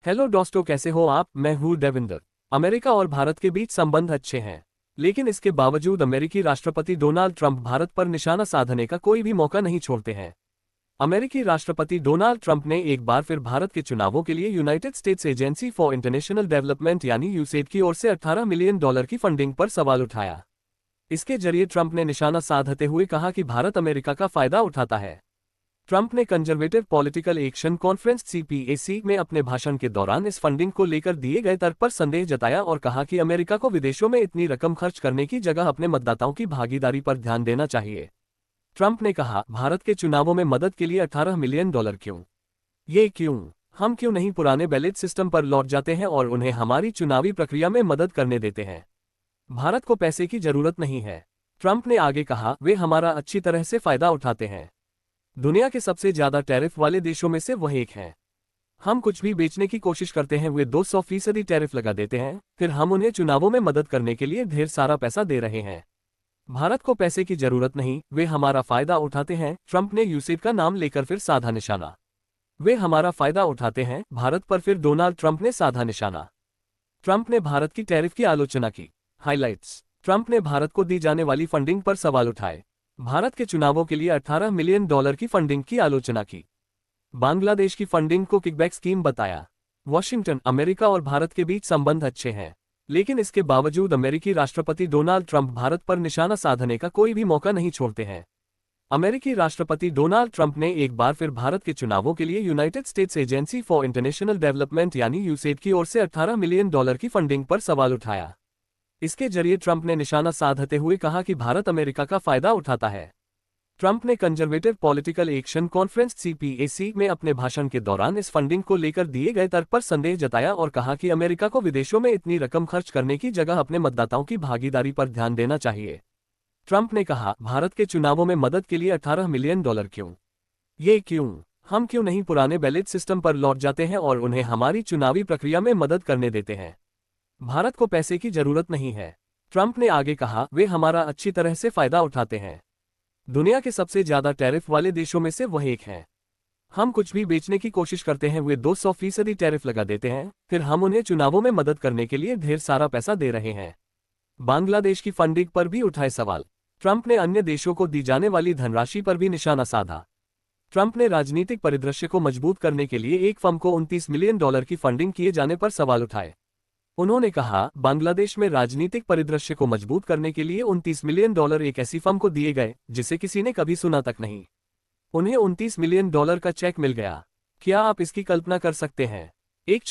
Hello दोस्तों, कैसे हो आप। मैं हूँ देविंदर। अमेरिका और भारत के बीच संबंध अच्छे हैं, लेकिन इसके बावजूद अमेरिकी राष्ट्रपति डोनाल्ड ट्रंप भारत पर निशाना साधने का कोई भी मौका नहीं छोड़ते हैं। अमेरिकी राष्ट्रपति डोनाल्ड ट्रंप ने एक बार फिर भारत के चुनावों के लिए United states agency for international development यानी यूसेड की ओर से $18 मिलियन की फंडिंग पर सवाल उठाया। इसके जरिए ट्रंप ने निशाना साधते हुए कहा कि भारत अमेरिका का फायदा उठाता है। ट्रंप ने conservative political action conference CPAC में अपने भाषण के दौरान इस फंडिंग को लेकर दिए गए तर्क पर संदेह जताया और कहा कि अमेरिका को विदेशों में इतनी रकम खर्च करने की जगह अपने मतदाताओं की भागीदारी पर ध्यान देना चाहिए। ट्रंप ने कहा, भारत के चुनावों में मदद के लिए $18 मिलियन क्यों? ये क्यों? हम क्यों नहीं पुराने बैलेट सिस्टम पर लौट जाते हैं और उन्हें हमारी चुनावी प्रक्रिया में मदद करने देते हैं? भारत को पैसे की जरूरत नहीं है। ट्रंप ने आगे कहा, वे हमारा अच्छी तरह से फायदा उठाते हैं। दुनिया के सबसे ज्यादा टैरिफ वाले देशों में से वह एक है। हम कुछ भी बेचने की कोशिश करते हैं वे 200% टैरिफ लगा देते हैं, फिर हम उन्हें चुनावों में मदद करने के लिए ढेर सारा पैसा दे रहे हैं। भारत को पैसे की जरूरत नहीं, वे हमारा फायदा उठाते हैं। ट्रंप ने यूसेड का नाम लेकर फिर साधा निशाना। वे हमारा फायदा उठाते हैं, भारत पर फिर डोनाल्ड ट्रंप ने साधा निशाना। ट्रंप ने भारत की टैरिफ की आलोचना की। हाइलाइट्स। ट्रंप ने भारत को दी जाने वाली फंडिंग पर सवाल उठाए। भारत के चुनावों के लिए $18 मिलियन की फंडिंग की आलोचना की। बांग्लादेश की फंडिंग को किकबैक स्कीम बताया। वॉशिंगटन। अमेरिका और भारत के बीच संबंध अच्छे हैं, लेकिन इसके बावजूद अमेरिकी राष्ट्रपति डोनाल्ड ट्रंप भारत पर निशाना साधने का कोई भी मौका नहीं छोड़ते हैं। अमेरिकी राष्ट्रपति डोनाल्ड ट्रंप ने एक बार फिर भारत के चुनावों के लिए United states agency for international development यानी यूसेड की ओर से $18 मिलियन की फंडिंग पर सवाल उठाया। इसके जरिए ट्रंप ने निशाना साधते हुए कहा कि भारत अमेरिका का फायदा उठाता है। ट्रंप ने conservative political action conference CPAC में अपने भाषण के दौरान इस फंडिंग को लेकर दिए गए तर्क पर संदेह जताया और कहा कि अमेरिका को विदेशों में इतनी रकम खर्च करने की जगह अपने मतदाताओं की भागीदारी पर ध्यान देना चाहिए। ट्रंप ने कहा, भारत के चुनावों में मदद के लिए $18 मिलियन क्यों? ये क्यों? हम क्यों नहीं पुराने बैलेट सिस्टम पर लौट जाते हैं और उन्हें हमारी चुनावी प्रक्रिया में मदद करने देते हैं? भारत को पैसे की जरूरत नहीं है। ट्रंप ने आगे कहा, वे हमारा अच्छी तरह से फायदा उठाते हैं। दुनिया के सबसे ज्यादा टैरिफ वाले देशों में से वह एक है। हम कुछ भी बेचने की कोशिश करते हैं वे 200% टैरिफ लगा देते हैं, फिर हम उन्हें चुनावों में मदद करने के लिए ढेर सारा पैसा दे रहे हैं। बांग्लादेश की फंडिंग पर भी उठाए सवाल। ट्रंप ने अन्य देशों को दी जाने वाली धनराशि पर भी निशाना साधा। ट्रंप ने राजनीतिक परिदृश्य को मजबूत करने के लिए एक फर्म को $29 मिलियन की फंडिंग किए जाने पर सवाल उठाए। उन्होंने कहा, बांग्लादेश में राजनीतिक परिदृश्य को मजबूत करने के लिए $29 मिलियन एक ऐसी फर्म को दिए गए जिसे किसी ने कभी सुना तक नहीं। उन्हें $29 मिलियन का चेक मिल गया। क्या आप इसकी कल्पना कर सकते हैं? एक